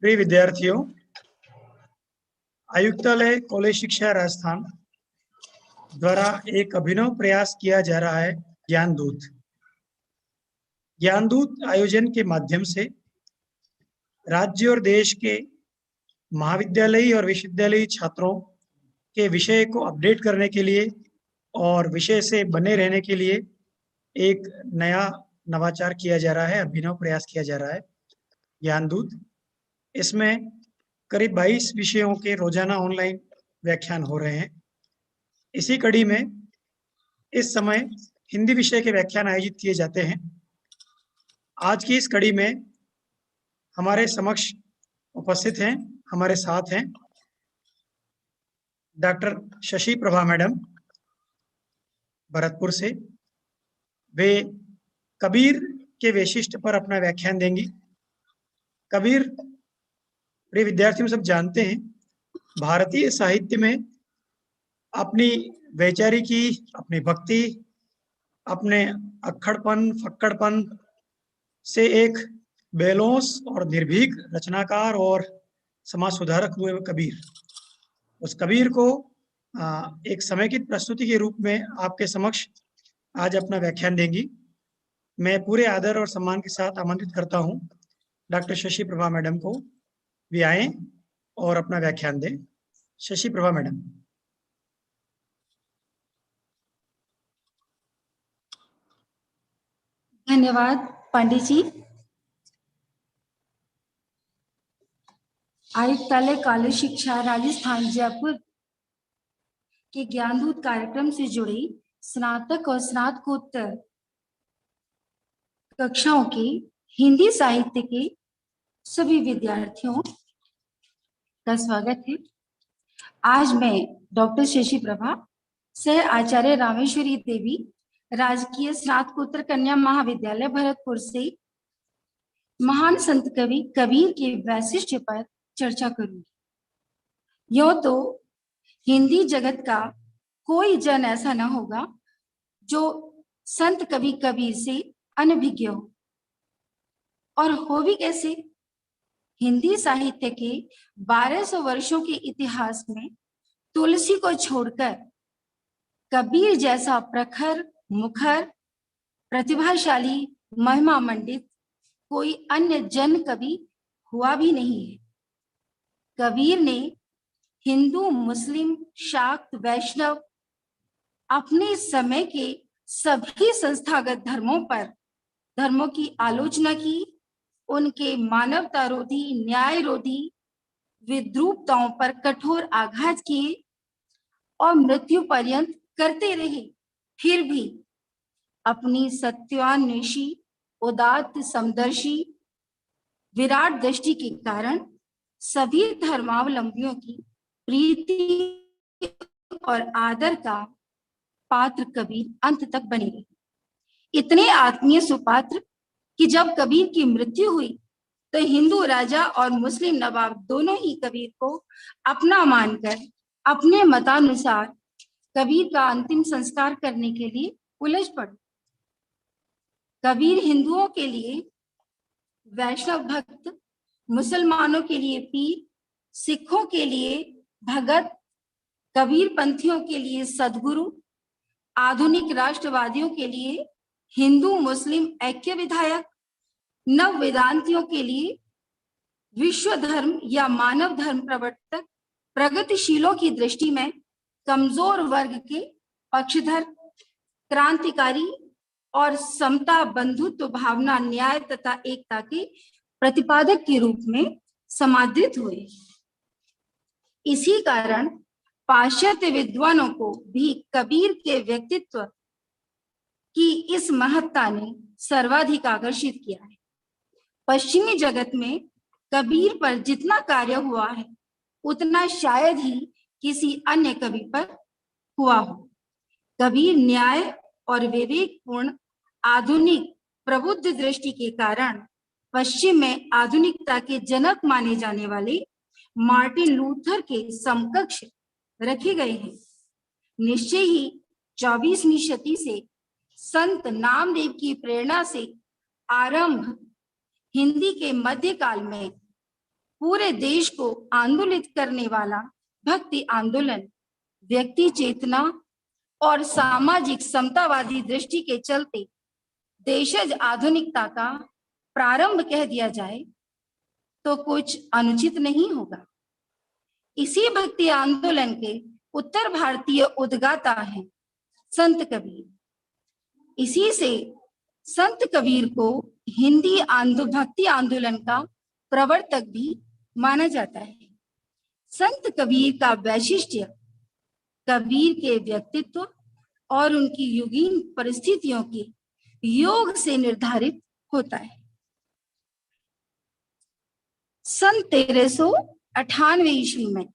प्रिय विद्यार्थियों, आयुक्तालय कॉलेज शिक्षा राजस्थान द्वारा एक अभिनव प्रयास किया जा रहा है ज्ञान दूत। ज्ञान दूत आयोजन के माध्यम से राज्य और देश के महाविद्यालयी और विश्वविद्यालयी छात्रों के विषय को अपडेट करने के लिए और विषय से बने रहने के लिए एक नया नवाचार किया जा रहा है, अभिनव प्रयास किया जा रहा है ज्ञान दूत। इसमें करीब 22 विषयों के रोजाना ऑनलाइन व्याख्यान हो रहे हैं। इसी कड़ी में इस समय हिंदी विषय के व्याख्यान आयोजित किए जाते हैं। आज की इस कड़ी में हमारे समक्ष उपस्थित हैं, हमारे साथ हैं डॉक्टर शशि प्रभा मैडम भरतपुर से। वे कबीर के वैशिष्ट्य पर अपना व्याख्यान देंगी। कबीर, प्रिय विद्यार्थियों, सब जानते हैं, भारतीय साहित्य में अपनी वैचारिकी, अपनी भक्ति, अपने अक्खड़पन फक्कड़पन से एक बेलौस और निर्भीक रचनाकार और समाज सुधारक हुए कबीर। उस कबीर को एक समेकित प्रस्तुति के रूप में आपके समक्ष आज अपना व्याख्यान देंगी। मैं पूरे आदर और सम्मान के साथ आमंत्रित करता हूं डॉक्टर शशि प्रभा मैडम को भी आए और अपना व्याख्यान दें। शशि प्रभा मैडम। धन्यवाद पंडित जी। आयुक्तालय कॉलेज शिक्षा राजस्थान जयपुर के ज्ञान दूत कार्यक्रम से जुड़ी स्नातक और स्नातकोत्तर कक्षाओं के हिंदी साहित्य के सभी विद्यार्थियों का स्वागत है। आज मैं डॉक्टर शशि प्रभा, सह आचार्य रामेश्वरी देवी, राजकीय स्नातकोत्तर कन्या महाविद्यालय भरतपुर से महान संत कवि कबीर के वैशिष्ट्य पर चर्चा करूंगी। यूं तो हिंदी जगत का कोई जन ऐसा न होगा जो संत कवि कबीर से अनभिज्ञ हो, और हो भी कैसे। हिंदी साहित्य के 1200 वर्षों के इतिहास में तुलसी को छोड़कर कबीर जैसा प्रखर, मुखर, प्रतिभाशाली, महिमा मंडित कोई अन्य जन कवि हुआ भी नहीं है। कबीर ने हिंदू, मुस्लिम, शाक्त, वैष्णव अपने समय के सभी संस्थागत धर्मों की आलोचना की, उनके मानवतारोधी, न्यायरोधी विद्रूपताओं पर कठोर आघात किए और मृत्यु पर्यंत करते रहे। फिर भी अपनी सत्यान्वेषी, उदात्त, समदर्शी, विराट दृष्टि के कारण सभी धर्मावलंबियों की प्रीति और आदर का पात्र कबीर अंत तक बने रहे। इतने आत्मीय सुपात्र कि जब कबीर की मृत्यु हुई तो हिंदू राजा और मुस्लिम नवाब दोनों ही कबीर को अपना मानकर अपने मतानुसार कबीर का अंतिम संस्कार करने के लिए उलझ पड़े। कबीर हिंदुओं के लिए वैष्णव भक्त, मुसलमानों के लिए पीर, सिखों के लिए भगत, कबीर पंथियों के लिए सदगुरु, आधुनिक राष्ट्रवादियों के लिए हिंदू मुस्लिम ऐक्य विधायक, नव वेदांतियों के लिए विश्व धर्म या मानव धर्म प्रवर्तक, प्रगतिशीलों की दृष्टि में कमजोर वर्ग के पक्षधर, क्रांतिकारी और समता, बंधुत्व भावना, न्याय तथा एकता के प्रतिपादक के रूप में समादृत हुए। इसी कारण पाश्चात्य विद्वानों को भी कबीर के व्यक्तित्व की इस महत्ता ने सर्वाधिक आकर्षित किया है। पश्चिमी जगत में कबीर पर जितना कार्य हुआ है उतना शायद ही किसी अन्य कवि पर हुआ हो। कबीर न्याय और विवेकपूर्ण आधुनिक प्रबुद्ध दृष्टि के कारण पश्चिम में आधुनिकता के जनक माने जाने वाले मार्टिन लूथर के समकक्ष रखे गए हैं। निश्चय ही 24वीं शती से संत नामदेव की प्रेरणा से आरंभ हिंदी के मध्यकाल में पूरे देश को आंदोलित करने वाला भक्ति आंदोलन व्यक्ति चेतना और सामाजिक समतावादी दृष्टि के चलते देशज आधुनिकता का प्रारंभ कह दिया जाए तो कुछ अनुचित नहीं होगा। इसी भक्ति आंदोलन के उत्तर भारतीय उद्गाता हैं संत कबीर। इसी से संत कबीर को हिंदी भक्ति आंदोलन का प्रवर्तक भी माना जाता है। संत कबीर का वैशिष्ट्य कबीर के व्यक्तित्व और उनकी युगीन परिस्थितियों के योग से निर्धारित होता है। सन 1398 ईस्वी में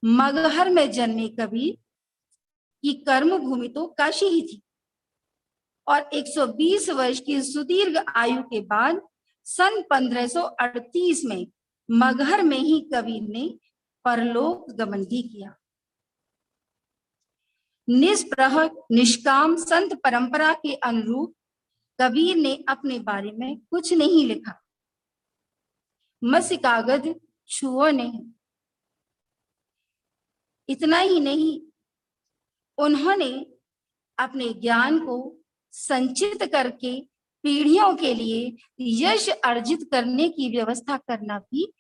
मगहर में जन्मे कबीर की कर्म भूमि तो काशी ही थी और 120 वर्ष की सुदीर्घ आयु के बाद सन 1538 में मगहर में ही कबीर ने परलोक गमन भी किया। निष्प्रह निष्काम संत परंपरा के अनुरूप कबीर ने अपने बारे में कुछ नहीं लिखा, मसी कागज छुओ नहीं। इतना ही नहीं, उन्होंने अपने ज्ञान को संचित करके पीढ़ियों के लिए यश अर्जित करने की व्यवस्था करना भी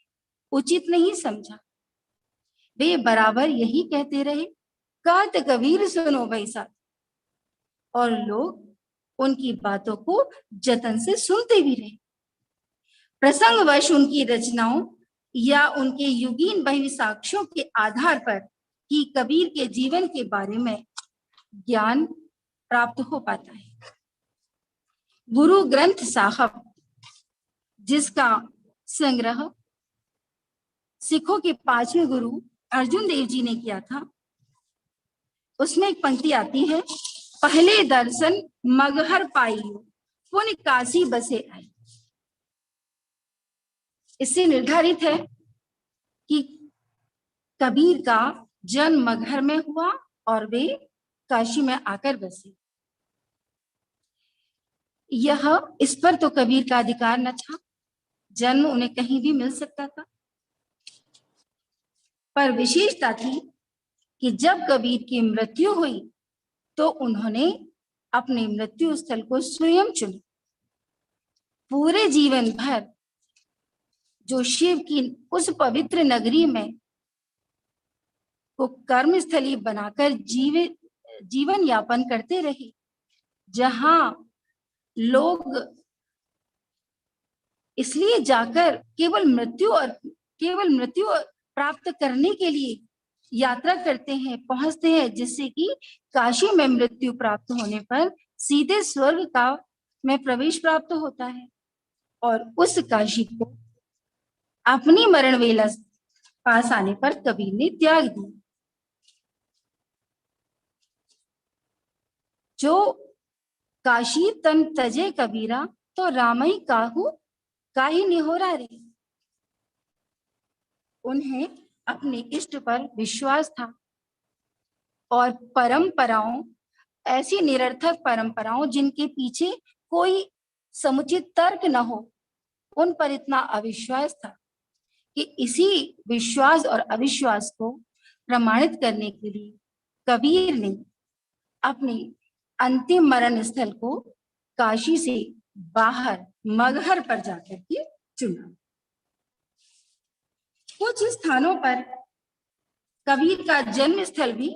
उचित नहीं समझा। वे बराबर यही कहते रहे, कहत कबीर सुनो भाई साथ, और लोग उनकी बातों को जतन से सुनते भी रहे। प्रसंगवश उनकी रचनाओं या उनके युगीन बहिर् साक्ष्यों के आधार पर ही कबीर के जीवन के बारे में ज्ञान प्राप्त हो पाता है। गुरु ग्रंथ साहब, जिसका संग्रह सिखों के 5वें गुरु अर्जुन देव जी ने किया था, उसमें एक पंक्ति आती है, पहले दर्शन मगहर पाइयो पुन काशी बसे आई। इससे निर्धारित है कि कबीर का जन्म मगहर में हुआ और वे काशी में आकर बसे। यह इस पर तो कबीर का अधिकार न था, जन्म उन्हें कहीं भी मिल सकता था, पर विशेषता थी कि जब कबीर की मृत्यु हुई तो उन्होंने अपने मृत्यु स्थल को स्वयं चुना। पूरे जीवन भर जो शिव की उस पवित्र नगरी में को कर्मस्थली बनाकर जीवन यापन करते रहे, जहां लोग इसलिए जाकर केवल मृत्यु प्राप्त करने के लिए यात्रा करते हैं, पहुंचते हैं, जिससे कि काशी में मृत्यु प्राप्त होने पर सीधे स्वर्ग का में प्रवेश प्राप्त होता है। और उस काशी को अपनी मरण वेला पास आने पर कबीर ने त्याग दिया। जो काशी तन तजे कबीरा तो रामई काहू काहे निहोरा रे। उन्हें अपने इष्ट पर विश्वास था और परंपराओं, ऐसी निरर्थक परंपराओं जिनके पीछे कोई समुचित तर्क न हो, उन पर इतना अविश्वास था कि इसी विश्वास और अविश्वास को प्रमाणित करने के लिए कबीर ने अपने अंतिम मरण स्थल को काशी से बाहर मगहर पर जाकर के चुना। कुछ स्थानों पर कबीर का जन्म स्थल भी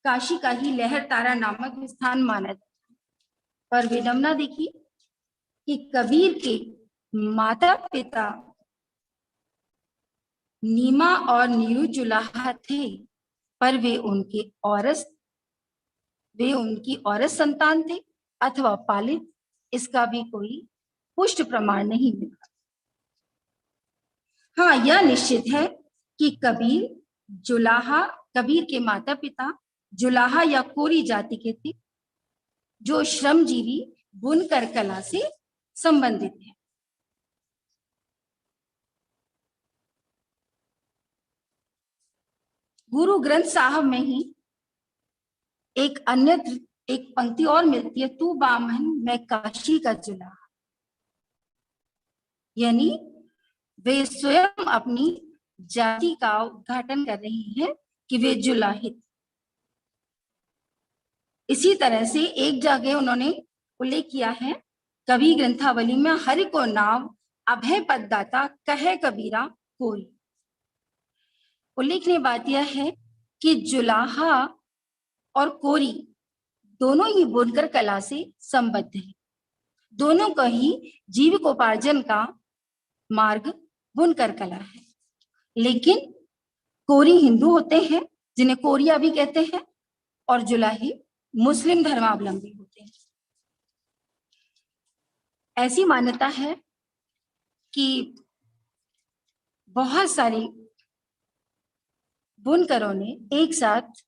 काशी का ही लहरतारा नामक स्थान माना जाता है। पर विडंबना देखिए कि कबीर के माता पिता नीमा और नीरू जुलाहा थे, पर वे उनकी औरत संतान थे अथवा पालित, इसका भी कोई पुष्ट प्रमाण नहीं मिला। हाँ, यह निश्चित है कि कबीर के माता पिता जुलाहा या कोरी जाति के थे, जो श्रमजीवी बुनकर कला से संबंधित है। गुरु ग्रंथ साहब में ही एक पंक्ति और मिलती है, तू बामन मैं काशी का जुलाहा। यानी वे स्वयं अपनी जाति का उद्घाटन कर रही हैं कि वे जुलाहित। इसी तरह से एक जगह उन्होंने उल्लेख किया है, कवि ग्रंथावली में, हरि को नाम अभय पद दाता कहे कबीरा कोई। उल्लेखनीय बात यह है कि जुलाहा और कोरी दोनों ही बुनकर कला से संबद्ध है। दोनों का ही जीविकोपार्जन का मार्ग बुनकर कला है। लेकिन कोरी हिंदू होते हैं, जिन्हें कोरिया भी कहते हैं, और जुलाही मुस्लिम धर्मावलंबी होते हैं। ऐसी मान्यता है कि बहुत सारे बुनकरों ने एक साथ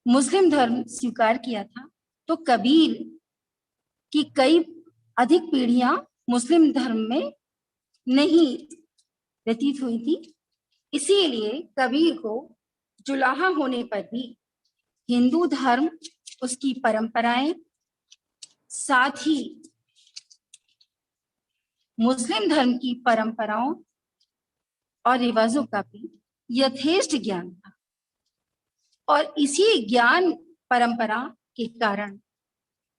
मुस्लिम धर्म स्वीकार किया था, तो कबीर की कई अधिक पीढ़ियां मुस्लिम धर्म में नहीं व्यतीत हुई थी। इसीलिए कबीर को जुलाहा होने पर भी हिंदू धर्म, उसकी परंपराएं, साथ ही मुस्लिम धर्म की परंपराओं और रिवाजों का भी यथेष्ट ज्ञान था। और इसी ज्ञान परंपरा के कारण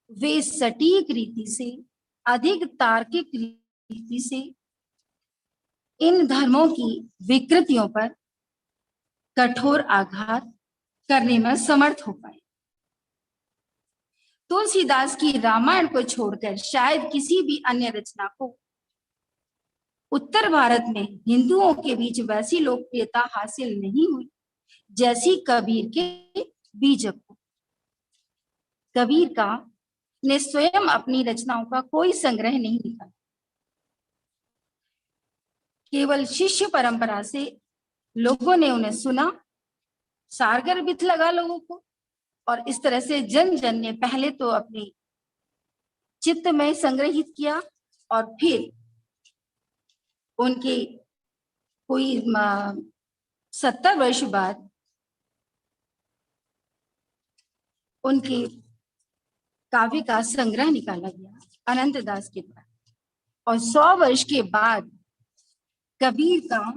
वे सटीक रीति से, अधिक तार्किक रीति से इन धर्मों की विकृतियों पर कठोर आघात करने में समर्थ हो पाए। तुलसीदास की रामायण को छोड़कर शायद किसी भी अन्य रचना को उत्तर भारत में हिंदुओं के बीच वैसी लोकप्रियता हासिल नहीं हुई जैसी कबीर के बीजक को। कबीर का ने स्वयं अपनी रचनाओं का कोई संग्रह नहीं निकाला, केवल शिष्य परंपरा से लोगों ने उन्हें सुना, सारगर्भित लगा लोगों को, और इस तरह से जन जन ने पहले तो अपने चित्त में संग्रहित किया, और फिर उनके कोई 70 वर्ष बाद उनके काव्य का संग्रह निकाला गया अनंत दास के द्वारा, और 100 वर्ष के बाद कबीर का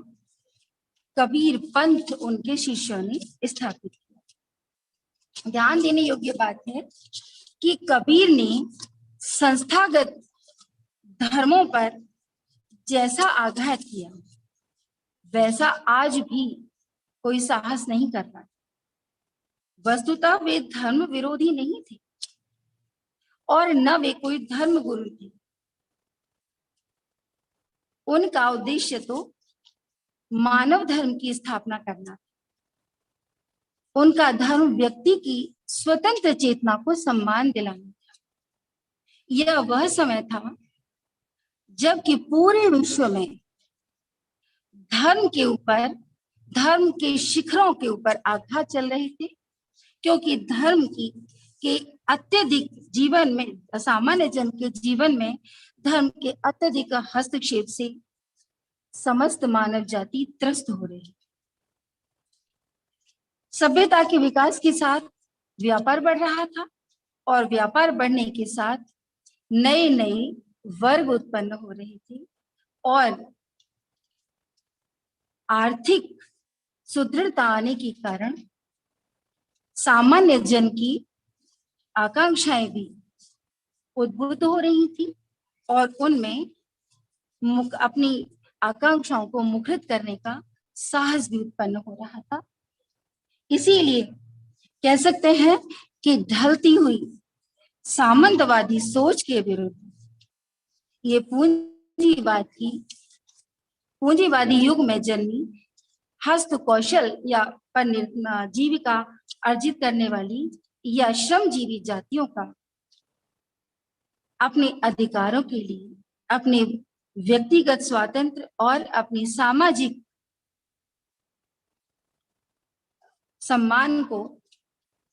कबीर पंथ उनके शिष्यों ने स्थापित किया। ध्यान देने योग्य बात है कि कबीर ने संस्थागत धर्मों पर जैसा आघात किया, वैसा आज भी कोई साहस नहीं कर पाता। वस्तुतः वे धर्म विरोधी नहीं थे और न वे कोई धर्म गुरु थे। उनका उद्देश्य तो मानव धर्म की स्थापना करना था। उनका धर्म व्यक्ति की स्वतंत्र चेतना को सम्मान दिलाना था। यह वह समय था जबकि पूरे विश्व में धर्म के ऊपर, धर्म के शिखरों के ऊपर आघात चल रहे थे, क्योंकि धर्म के अत्यधिक जीवन में, सामान्य जन के जीवन में धर्म के अत्यधिक हस्तक्षेप से समस्त मानव जाति त्रस्त हो रही। सभ्यता के विकास के साथ व्यापार बढ़ रहा था, और व्यापार बढ़ने के साथ नए नए वर्ग उत्पन्न हो रहे थे, और आर्थिक सुदृढ़ता आने के कारण सामान्य जन की आकांक्षाएं भी उद्भूत हो रही थी, और उनमें अपनी आकांक्षाओं को मुखरित करने का साहस भी उत्पन्न हो रहा था। इसीलिए कह सकते हैं कि ढलती हुई सामंतवादी सोच के विरुद्ध ये पूंजीवादी युग में जन्मी हस्त कौशल या पर जीविका अर्जित करने वाली या श्रमजीवी जातियों का अपने अधिकारों के लिए, अपने व्यक्तिगत स्वातंत्र और अपनी सामाजिक सम्मान को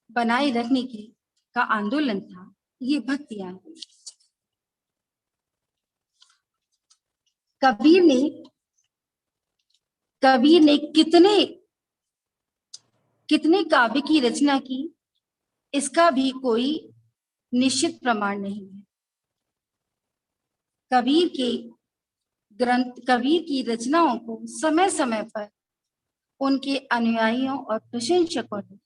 बनाए रखने की का आंदोलन था, ये भक्ति आंदोलन। कबीर ने कितने काव्य की रचना की, इसका भी कोई निश्चित प्रमाण नहीं है। कबीर के ग्रंथ कबीर की रचनाओं को समय समय पर उनके अनुयायियों और प्रशंसकों ने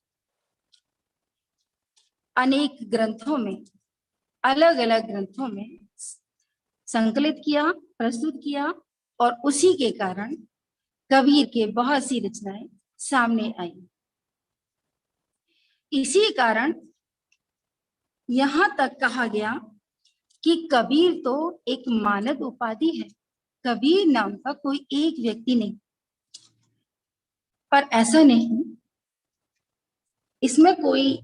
अनेक ग्रंथों में, अलग अलग ग्रंथों में संकलित किया, प्रस्तुत किया, और उसी के कारण कबीर के बहुत सी रचनाएं सामने आई। इसी कारण यहां तक कहा गया कि कबीर तो एक मानद उपाधि है, कबीर नाम का कोई एक व्यक्ति नहीं। पर ऐसा नहीं, इसमें कोई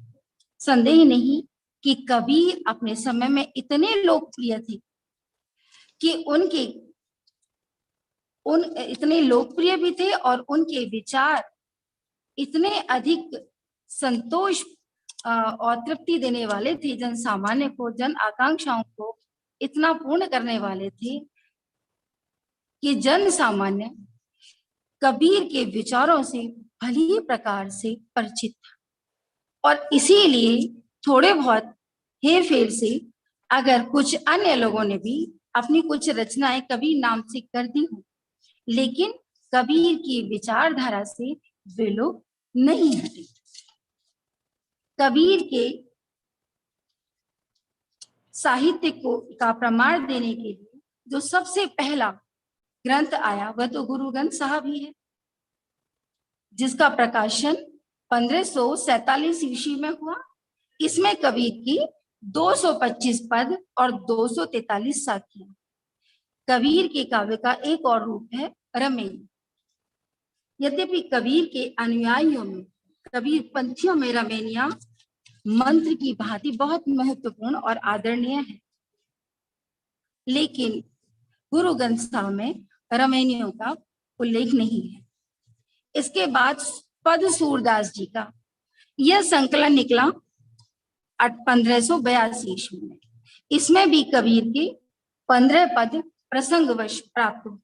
संदेह नहीं कि कबीर अपने समय में इतने लोकप्रिय थे कि इतने लोकप्रिय भी थे और उनके विचार इतने अधिक संतोष और तृप्ति देने वाले थे, जन सामान्य को, जन आकांक्षाओं को इतना पूर्ण करने वाले थे कि जन सामान्य कबीर के विचारों से भली प्रकार से परिचित था। और इसीलिए थोड़े बहुत हेर फेर से अगर कुछ अन्य लोगों ने भी अपनी कुछ रचनाएं कबीर नाम से कर दी हो, लेकिन कबीर की विचारधारा से वे लोग नहीं हटे। कबीर के साहित्य का प्रमाण देने के लिए जो सबसे पहला ग्रंथ आया वह तो गुरु ग्रंथ साहब ही है, जिसका प्रकाशन 1547 ईस्वी में हुआ। इसमें कबीर की 225 पद और 243 साखियां। कबीर के काव्य का एक और रूप है रमेनी। यद्यपि कबीर के अनुयायियों में, कबीर पंथियों में रमेनियां मंत्र की भांति बहुत महत्वपूर्ण और आदरणीय है, लेकिन गुरु ग्रंथ साहब में रमेनियों का उल्लेख नहीं है। इसके बाद पद सूरदास जी का यह संकलन निकला 1582 ईस्वी में। इसमें भी कबीर के 15 पद प्रसंगवश प्राप्त हुए।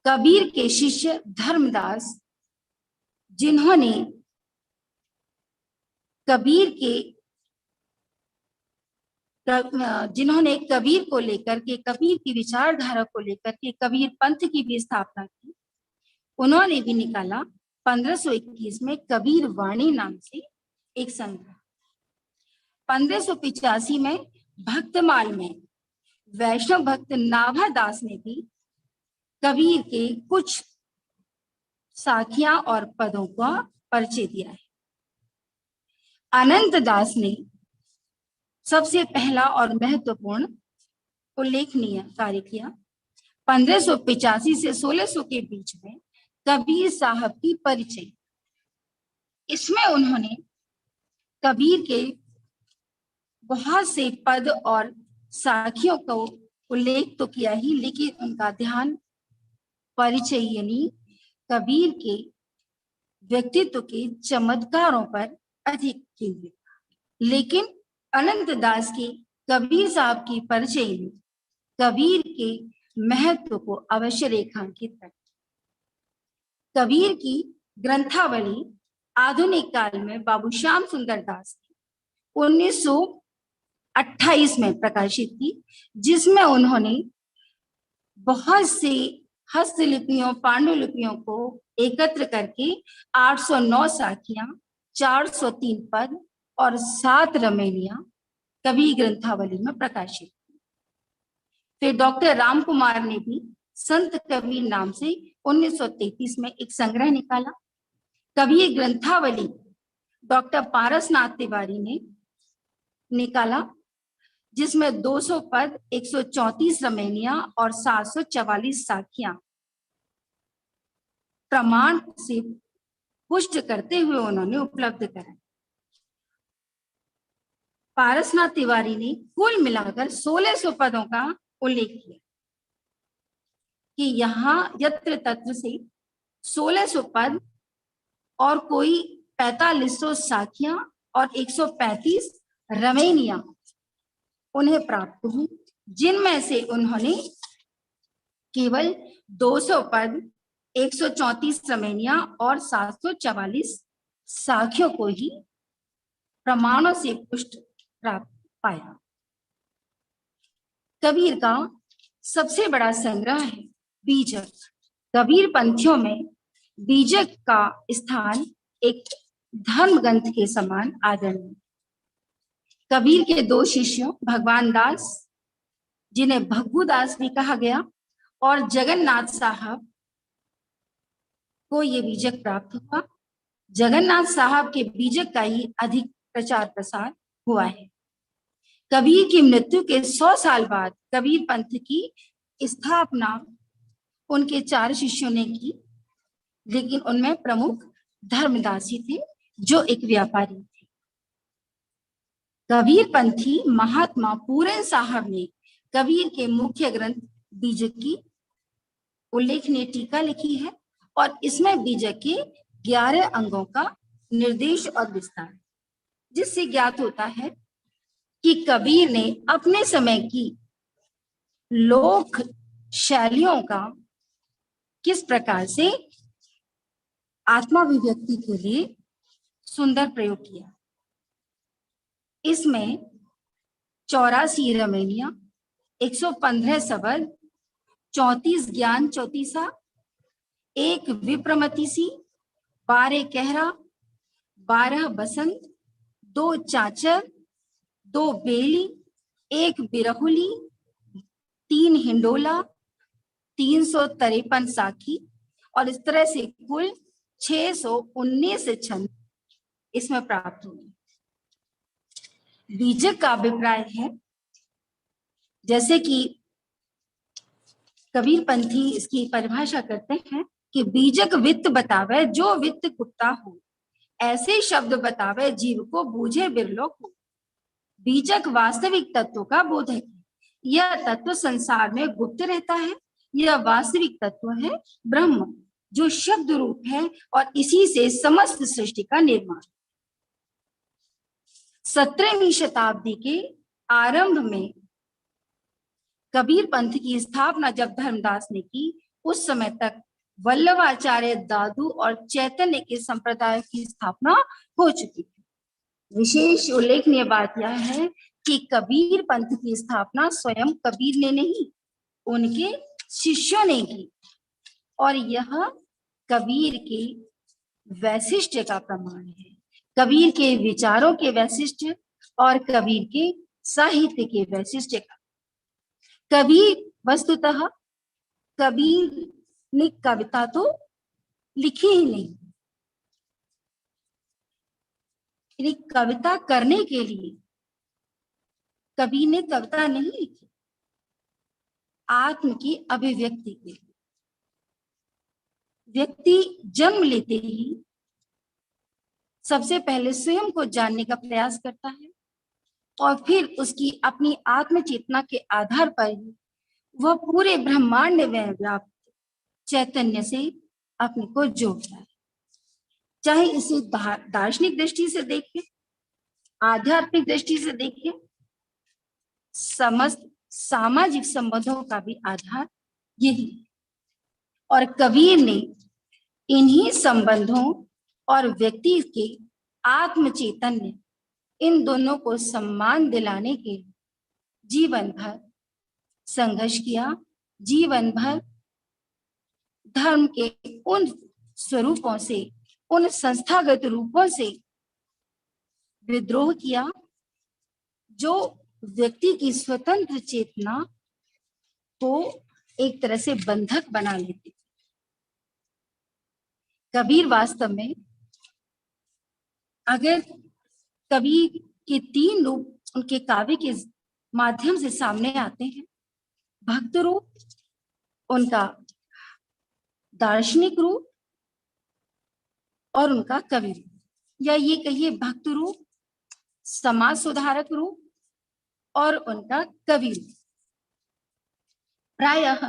कबीर के शिष्य धर्मदास, जिन्होंने कबीर को लेकर के, कबीर की विचारधारा को लेकर के कबीर पंथ की भी स्थापना की, उन्होंने भी निकाला 1521 में कबीर वाणी नाम से एक संग्रह। 1585 में भक्तमाल में वैष्णव भक्त नाभा दास ने भी कबीर के कुछ साखियां और पदों का परिचय दिया है। अनंत दास ने सबसे पहला और महत्वपूर्ण उल्लेखनीय कार्य किया। 1585 से 1600 के बीच में कबीर साहब की परिचय, इसमें उन्होंने कबीर के बहुत से पद और साखियों को उल्लेख तो किया ही, लेकिन उनका ध्यान परिचय यानी कबीर के व्यक्तित्व के चमत्कारों पर अधिक केंद्रित। लेकिन अनंत दास की कबीर साहब की परिचय में कबीर के महत्व को अवश्य रेखांकित करते। कबीर की ग्रंथावली आधुनिक काल में बाबू श्याम सुंदर दास ने 1928 में प्रकाशित की, जिसमें उन्होंने बहुत सी हस्तलिपियों, पांडुलिपियों को एकत्र करके 809 साखियां, 403 पद और 7 रमेनियां कबीर ग्रंथावली में प्रकाशित की। फिर डॉक्टर राम कुमार ने भी संत कबीर नाम से 1933 में एक संग्रह निकाला। कबीर ग्रंथावली डॉक्टर पारसनाथ तिवारी ने निकाला, जिसमें 200 पद, 134 रमेनियां और 744 साखियां प्रमाण से पुष्ट करते हुए उन्होंने उपलब्ध कराई। पारसनाथ तिवारी ने कुल मिलाकर 1600 पदों का उल्लेख किया कि यहाँ यत्र तत्र से 1600 पद और कोई 4500 साखियां और 135 रमेनियां उन्हें प्राप्त हुई, जिनमें से उन्होंने केवल 200 पद, 134 रमेनियां और 744 साखियों को ही प्रमाणों से पुष्ट प्राप्त पाया। कबीर का सबसे बड़ा संग्रह है बीजक। कबीर पंथियों में बीजक का स्थान एक धर्म ग्रंथ के समान आदरणीय। कबीर के दो शिष्यों भगवान दास, जिन्हें भग्गू दास भी कहा गया, और जगन्नाथ साहब को ये बीजक प्राप्त हुआ। जगन्नाथ साहब के बीजक का ही अधिक प्रचार प्रसार हुआ है। कबीर की मृत्यु के 100 साल बाद कबीर पंथ की स्थापना उनके 4 शिष्यों ने की, लेकिन उनमें प्रमुख धर्मदासी थे, जो एक व्यापारी थे। कबीर पंथी महात्मा पूरन साहब ने कबीर के मुख्य ग्रंथ बीजक की उल्लेखनीय टीका लिखी है, और इसमें बीजक के 11 अंगों का निर्देश और विस्तार, जिससे ज्ञात होता है कि कबीर ने अपने समय की लोक शैलियों का किस प्रकार से आत्माभिव्यक्ति के लिए सुंदर प्रयोग किया। इसमें 84 रमैनियां, 115 सबद, 34 ज्ञान चौतीसा, 1 विप्रमतिसी, 12 कहरा, 12 बसंत, 2 चाचर, 2 बेली, 1 बिरहुली, 3 हिंडोला, 353 साखी, और इस तरह से कुल 619 छंद इसमें प्राप्त हुए। बीजक का अभिप्राय है, जैसे कि कबीर पंथी इसकी परिभाषा करते हैं कि बीजक वित्त बतावे जो वित्त कुत्ता हो, ऐसे शब्द बतावे जीव को बूझे बिरलो को। बीजक वास्तविक तत्व का बोधक है। यह तत्व संसार में गुप्त रहता है। यह वास्तविक तत्व है ब्रह्म, जो शब्द रूप है, और इसी से समस्त सृष्टि का निर्माण। 17वीं शताब्दी के आरंभ में कबीर पंथ की स्थापना जब धर्मदास ने की, उस समय तक वल्लभाचार्य दादू और चैतन्य के संप्रदाय की स्थापना हो चुकी थी। विशेष उल्लेखनीय बात यह है कि कबीर पंथ की स्थापना स्वयं कबीर ने नहीं, उनके शिष्यों ने की, और यह कबीर के वैशिष्ट्य का प्रमाण है। कबीर के विचारों के वैशिष्ट्य और कबीर के साहित्य के वैशिष्ट्य का। कबीर वस्तुतः कबीर ने कविता तो लिखी ही नहीं, कविता करने के लिए कबीर ने कविता नहीं लिखी, आत्म की अभिव्यक्ति के लिए। व्यक्ति जन्म लेते ही सबसे पहले स्वयं को जानने का प्रयास करता है, और फिर उसकी अपनी आत्म चेतना के आधार पर ही वह पूरे ब्रह्मांड में व्याप्त चैतन्य से अपने को जोड़ता है। चाहे इसे दार्शनिक दृष्टि से देखें, आध्यात्मिक दृष्टि से देखें, समस्त सामाजिक संबंधों का भी आधार यही है। और कबीर ने इन्हीं संबंधों और व्यक्ति के आत्म चैतन्य, इन दोनों को सम्मान दिलाने के लिए जीवन भर संघर्ष किया। जीवन भर धर्म के उन स्वरूपों से, उन संस्थागत रूपों से विद्रोह किया जो व्यक्ति की स्वतंत्र चेतना को एक तरह से बंधक बना लेते। कबीर वास्तव में, अगर कबीर के 3 रूप उनके काव्य के माध्यम से सामने आते हैं, भक्त रूप, उनका दार्शनिक रूप, और उनका कवि रूप, या ये कहिए भक्त रूप, समाज सुधारक रूप, और उनका कवि रूप। प्रायः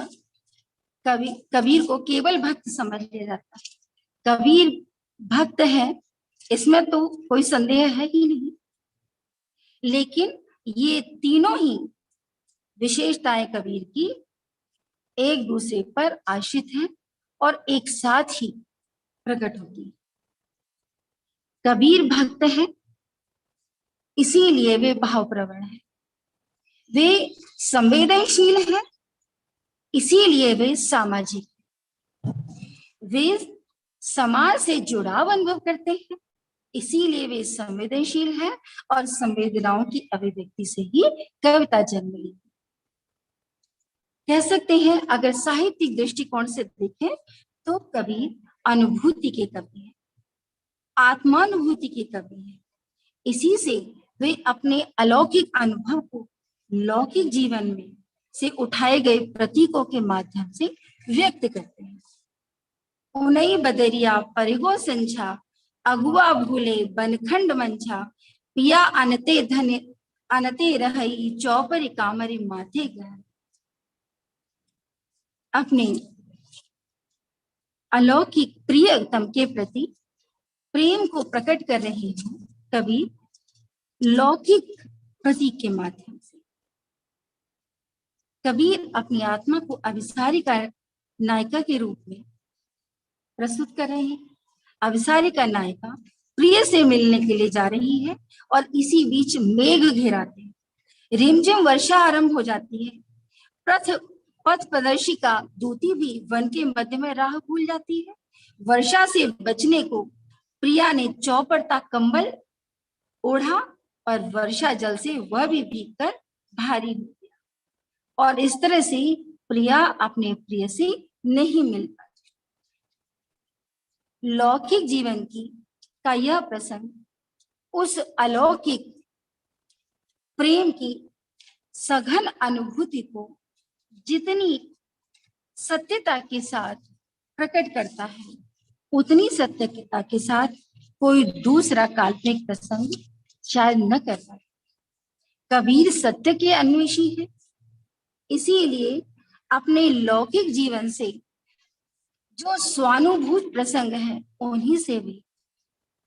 कबीर को केवल भक्त समझ लिया जाता है। कबीर भक्त है, इसमें तो कोई संदेह है ही नहीं, लेकिन ये तीनों ही विशेषताएं कबीर की एक दूसरे पर आश्रित हैं और एक साथ ही प्रकट होती है। कबीर भक्त है, इसीलिए वे भावप्रवण है, वे संवेदनशील हैं, इसीलिए वे सामाजिक, वे समाज से जुड़ाव अनुभव करते हैं, इसीलिए वे संवेदनशील हैं और संवेदनाओं की अभिव्यक्ति से ही कविता जन्म लेती। कह सकते हैं अगर साहित्यिक दृष्टिकोण से देखें तो कबीर अनुभूति के कवि हैं, आत्मानुभूति के कवि हैं। इसी से वे अपने अलौकिक अनुभव को लौकिक जीवन में से उठाए गए प्रतीकों के माध्यम से व्यक्त करते हैं। उनई बदरिया परिगो संझा, अगुआ भूले बनखंड मंझा, पिया अनते धन अनते रही, चौपरी कामरी माथे गहन। अपने अलौकिक प्रियतम के प्रति प्रेम को प्रकट कर रहे हैं कबीर लौकिक प्रतीक के माध्यम से। कबीर अपनी आत्मा को अभिसारिका नायिका के रूप में प्रस्तुत कर रहे हैं। अभिसारिका नायिका प्रिय से मिलने के लिए जा रही है और इसी बीच मेघ घेराते हैं, रिमझिम वर्षा आरंभ हो जाती है। पथ प्रदर्शिका दूती भी वन के मध्य में राह भूल जाती है। वर्षा से बचने को प्रिया ने चौपड़ता कंबल ओढ़ा और वर्षा जल से वह भी भीगकर भारी हो गया और इस तरह से प्रिया अपने प्रिय से नहीं मिल पाती। लौकिक जीवन की का यह प्रसंग उस अलौकिक प्रेम की सघन अनुभूति को जितनी सत्यता के साथ प्रकट करता है, उतनी सत्यता के साथ कोई दूसरा काल्पनिक प्रसंग शायद न कर पाए। कबीर सत्य के अन्वेषी है, इसीलिए अपने लौकिक जीवन से जो स्वानुभूत प्रसंग है उन्हीं से भी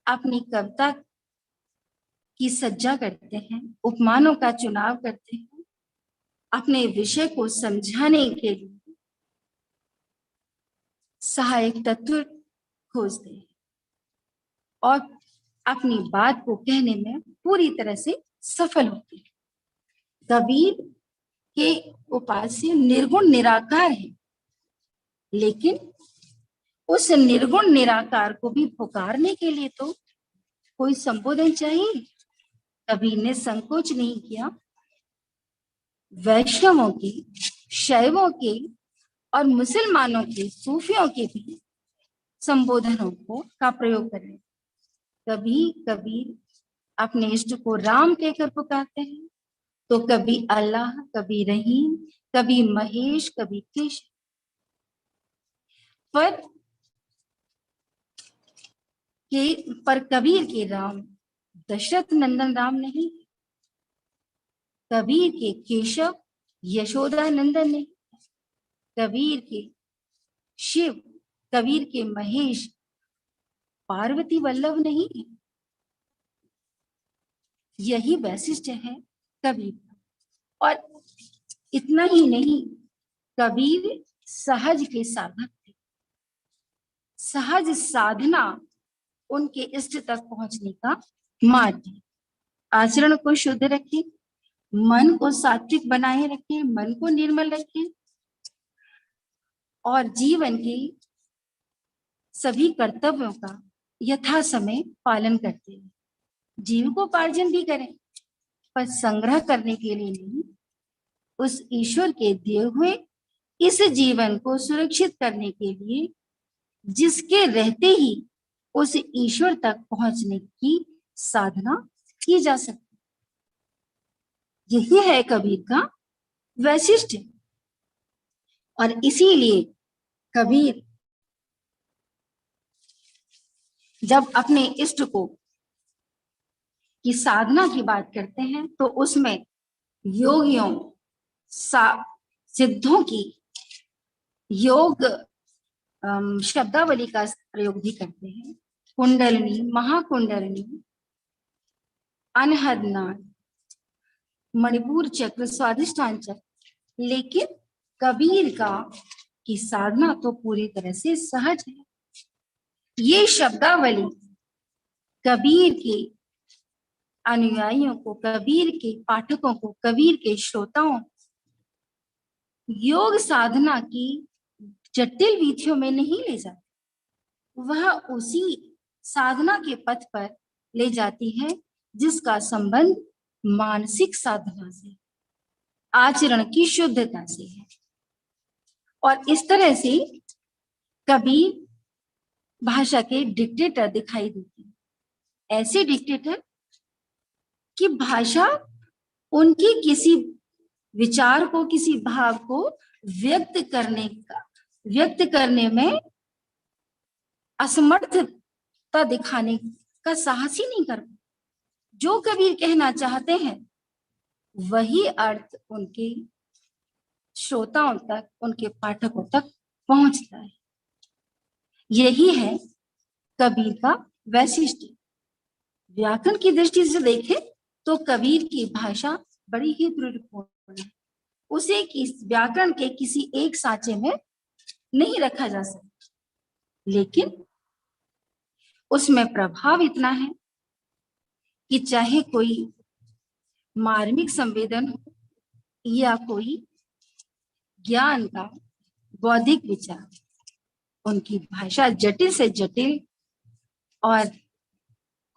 अपनी कविता की सज्जा करते हैं, उपमानों का चुनाव करते हैं, अपने विषय को समझाने के लिए सहायक तत्व खोजते हैं और अपनी बात को कहने में पूरी तरह से सफल होते हैं। कबीर के उपास्य निर्गुण निराकार है, लेकिन उस निर्गुण निराकार को भी पुकारने के लिए तो कोई संबोधन चाहिए। कबीर ने संकोच नहीं किया। वैष्णवों के, शैवों के और मुसलमानों के, सूफियों के भी संबोधनों का प्रयोग करें। कभी कबीर अपने इष्ट को राम कहकर पुकारते हैं, तो कभी अल्लाह, कभी रहीम, कभी महेश, कभी कृष्ण। पर कबीर के राम दशरथ नंदन राम नहीं, कबीर के केशव यशोदा नंदन नहीं, कबीर के शिव, कबीर के महेश पार्वती वल्लभ नहीं है। यही वैशिष्ट्य है कबीर। और इतना ही नहीं, कबीर सहज के साधक थे। सहज साधना उनके इष्ट तक पहुंचने का मार्ग है। आचरण को शुद्ध रखें, मन को सात्विक बनाए रखें, मन को निर्मल रखें और जीवन के सभी कर्तव्यों का यथा समय पालन करते हैं। जीविकोपार्जन भी करें, पर संग्रह करने के लिए नहीं, उस ईश्वर के दिए हुए इस जीवन को सुरक्षित करने के लिए, जिसके रहते ही उस ईश्वर तक पहुंचने की साधना की जा सकती। यही है कबीर का वैशिष्ट्य। और इसीलिए कबीर जब अपने इष्ट को की साधना की बात करते हैं तो उसमें योगियों, सिद्धों की योग शब्दावली का प्रयोग भी करते हैं। कुंडलनी, महाकुंडलनी, अनहदनाद, मणिपुर चक्र, स्वादिष्ठान चक्र। लेकिन कबीर का की साधना तो पूरी तरह से सहज है। ये शब्दावली कबीर के अनुयायियों को, कबीर के पाठकों को, कबीर के श्रोताओं योग साधना की जटिल विधियों में नहीं ले जाती, वह उसी साधना के पथ पर ले जाती है जिसका संबंध मानसिक साधना से, आचरण की शुद्धता से है। और इस तरह से कबीर भाषा के डिक्टेटर दिखाई देते हैं, ऐसे डिक्टेटर कि भाषा उनकी किसी विचार को, किसी भाव को व्यक्त करने में असमर्थता दिखाने का साहस ही नहीं कर। जो कबीर कहना चाहते हैं वही अर्थ उनके श्रोताओं तक, उनके पाठकों तक पहुंचता है। यही है कबीर का वैशिष्ट्य। व्याकरण की दृष्टि से देखें तो कबीर की भाषा बड़ी ही त्रुटिपूर्ण है। उसे व्याकरण के किसी एक साँचे में नहीं रखा जा सकता, लेकिन उसमें प्रभाव इतना है कि चाहे कोई मार्मिक संवेदन हो या कोई ज्ञान का बौद्धिक विचार, उनकी भाषा जटिल से जटिल और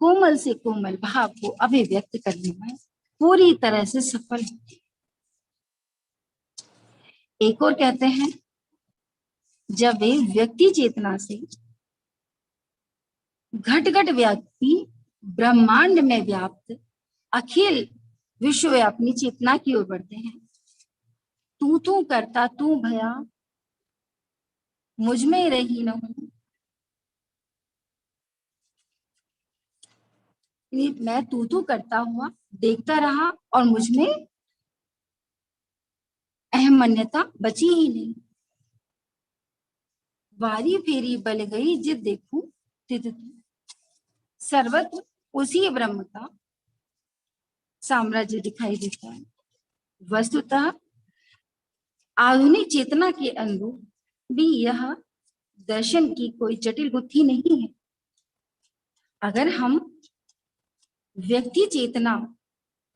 कोमल से कोमल भाव को अभिव्यक्त करने में पूरी तरह से सफल होती है। एक और कहते हैं, जब वे व्यक्ति चेतना से घट घट व्यापी ब्रह्मांड में व्याप्त अखिल विश्वव्यापी चेतना की ओर बढ़ते हैं, तू करता तू भया मुझ में रही न हूं, मैं तू करता हुआ देखता रहा और मुझ में अहमन्यता बची ही नहीं। वारी फेरी बल गई जित देखूं तित तू, सर्वत्र उसी ब्रह्म का साम्राज्य दिखाई देता है। वस्तुतः आधुनिक चेतना के अनुरूप भी यह दर्शन की कोई जटिल गुत्थी नहीं है। अगर हम व्यक्ति चेतना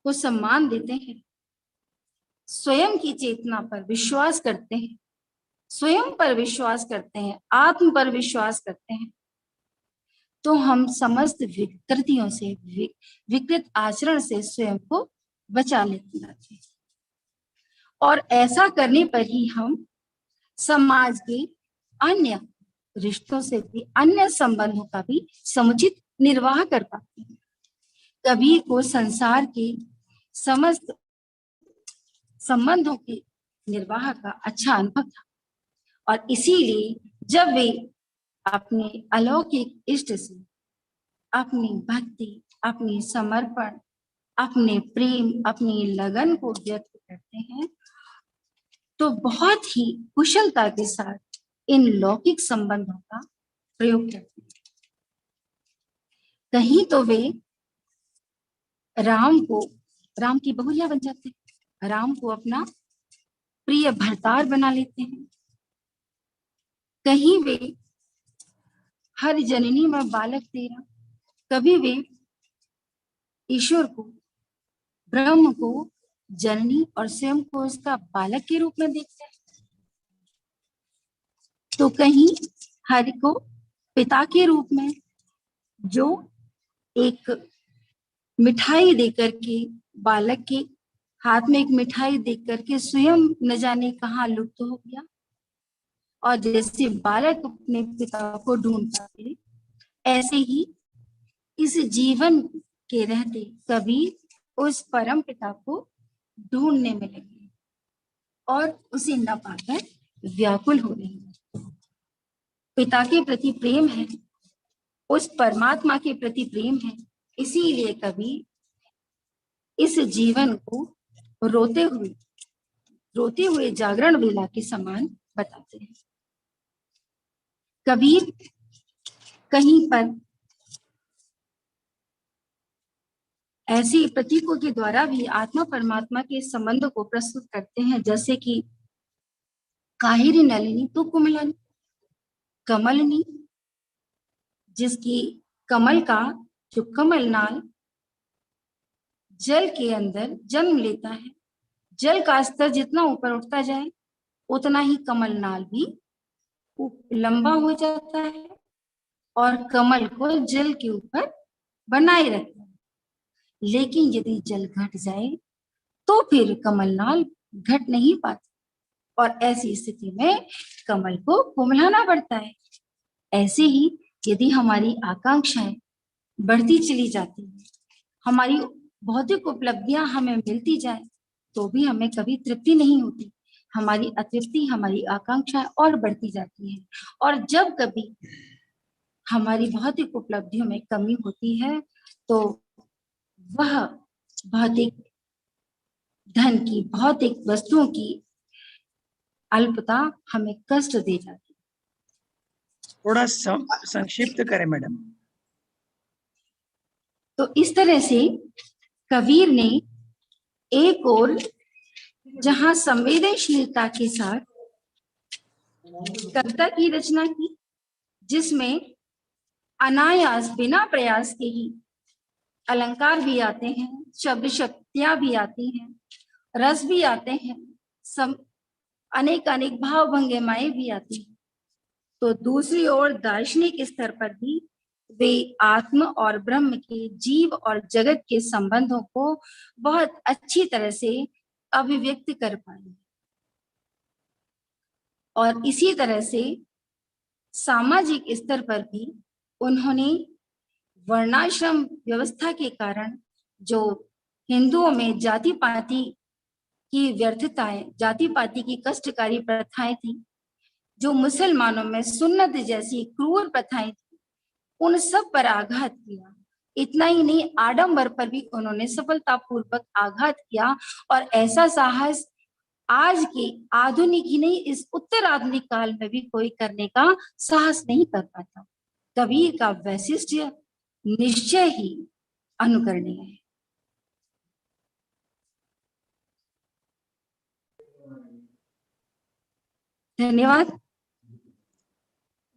को सम्मान देते हैं, स्वयं की चेतना पर विश्वास करते हैं, स्वयं पर विश्वास करते हैं, आत्म पर विश्वास करते हैं, तो हम समस्त विकृतियों से, विकृत आचरण से स्वयं को बचा लेते हैं। और ऐसा करने पर ही हम समाज के अन्य रिश्तों से भी, अन्य संबंधों का भी समुचित निर्वाह कर पाते हैं। कबीर को संसार के समस्त संबंधों के निर्वाह का अच्छा अनुभव था, और इसीलिए जब वे अपने अलौकिक इष्ट से अपनी भक्ति, अपनी समर्पण, अपने प्रेम, अपनी लगन को व्यक्त करते हैं, तो बहुत ही कुशलता के साथ इन लौकिक संबंधों का प्रयोग करते हैं। कहीं तो वे राम की बहुरिया बन जाते हैं, राम को अपना प्रिय भरतार बना लेते हैं। कहीं वे हर जननी में बालक तेरा, कभी वे ईश्वर को, ब्रह्म को जननी और स्वयं को उसका बालक के रूप में देखते हैं, तो कहीं हरि को पिता के रूप में, जो एक मिठाई देकर के, बालक के हाथ में एक मिठाई देकर के स्वयं न जाने कहाँ लुप्त हो गया, और जैसे बालक अपने पिता को ढूंढता है, ऐसे ही इस जीवन के रहते कबीर उस परम पिता को ढूंढने में लगे और उसे न पाकर व्याकुल हो रहे हैं। पिता के प्रति प्रेम है, उस परमात्मा के प्रति प्रेम है, इसीलिए कबीर इस जीवन को रोते हुए जागरण वेला के समान बताते हैं। कबीर कहीं पर ऐसी प्रतीकों के द्वारा भी आत्मा परमात्मा के संबंध को प्रस्तुत करते हैं, जैसे कि काहिरी नलिनी तो कुमलिनी, कमलनी, जिसकी कमल का जो कमल नाल जल के अंदर जन्म लेता है, जल का स्तर जितना ऊपर उठता जाए उतना ही कमलनाल भी लंबा हो जाता है और कमल को जल के ऊपर बनाए रखता है। लेकिन यदि जल घट जाए तो फिर कमलनाल घट नहीं पाता और ऐसी स्थिति में कमल को कुम्हलाना पड़ता है। ऐसे ही यदि हमारी आकांक्षाएं बढ़ती चली जाती है, हमारी भौतिक उपलब्धियां हमें मिलती जाए, तो भी हमें कभी तृप्ति नहीं होती। हमारी अतृप्ति, हमारी आकांक्षाएं और बढ़ती जाती है। और जब कभी हमारी भौतिक उपलब्धियों में कमी होती है तो वह भौतिक धन की, भौतिक वस्तुओं की अल्पता हमें कष्ट दे जाती है। थोड़ा संक्षिप्त करें मैडम। तो इस तरह से कबीर ने एक और जहां संवेदनशीलता के साथ कविता की रचना की, जिसमें अनायास बिना प्रयास के ही अलंकार भी आते हैं, शब्द शक्तियां भी आती हैं, रस भी आते हैं, अनेक अनेक भाव भंगिमाएं भी आती हैं। तो दूसरी ओर दार्शनिक स्तर पर भी वे आत्म और ब्रह्म के, जीव और जगत के संबंधों को बहुत अच्छी तरह से अभिव्यक्त कर पाए। और इसी तरह से सामाजिक स्तर पर भी उन्होंने वर्णाश्रम व्यवस्था के कारण जो हिंदुओं में जाति पाति की व्यर्थताएं, जाति पाति की कष्टकारी प्रथाएं थी, जो मुसलमानों में सुन्नत जैसी क्रूर प्रथाएं थी, उन सब पर आघात किया। इतना ही नहीं, आडंबर पर भी उन्होंने सफलतापूर्वक आघात किया। और ऐसा साहस आज के आधुनिक ही नहीं, इस उत्तर आधुनिक काल में भी कोई करने का साहस नहीं कर पाता। कबीर का वैशिष्ट्य निश्चय ही अनुकरणीय है। धन्यवाद।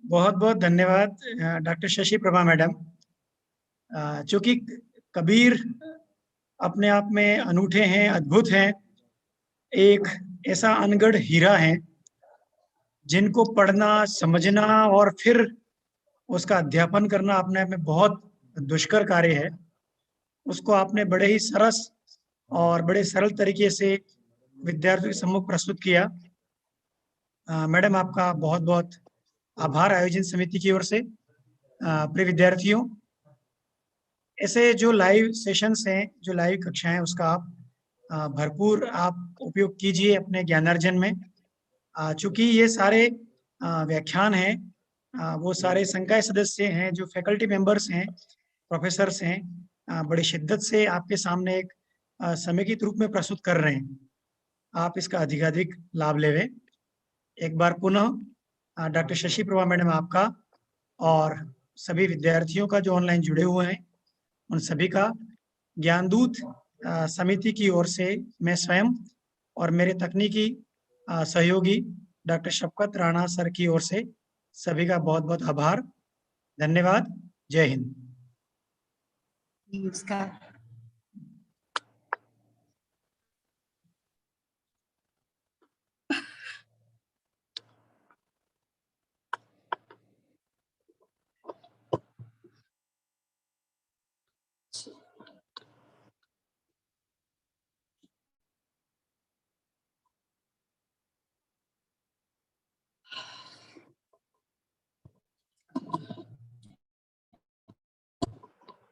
बहुत बहुत धन्यवाद डॉक्टर शशि प्रभा मैडम। चूंकि कबीर अपने आप में अनूठे हैं, अद्भुत हैं, एक ऐसा अनगढ़ हीरा है जिनको पढ़ना, समझना और फिर उसका अध्यापन करना अपने आप में बहुत दुष्कर कार्य है। उसको आपने बड़े ही सरस और बड़े सरल तरीके से विद्यार्थियों के सम्मुख प्रस्तुत किया। मैडम, आपका बहुत बहुत आभार आयोजन समिति की ओर से। प्रिय विद्यार्थियों, ऐसे जो लाइव सेशंस हैं, जो लाइव कक्षाएं हैं, उसका आप भरपूर आप उपयोग कीजिए अपने ज्ञानार्जन में। चूंकि ये सारे व्याख्यान हैं, वो सारे संकाय सदस्य हैं, जो फैकल्टी मेंबर्स हैं, प्रोफेसर्स हैं, बड़ी शिद्दत से आपके सामने एक समेकित रूप में प्रस्तुत कर रहे हैं। आप इसका अधिकाधिक लाभ लेवें। एक बार पुनः डॉक्टर शशि प्रभा मैडम आपका और सभी विद्यार्थियों का जो ऑनलाइन जुड़े हुए हैं, उन सभी का ज्ञानदूत समिति की ओर से मैं स्वयं और मेरे तकनीकी सहयोगी डॉक्टर शफकत राणा सर की ओर से सभी का बहुत बहुत आभार। धन्यवाद। जय हिंद। नमस्कार।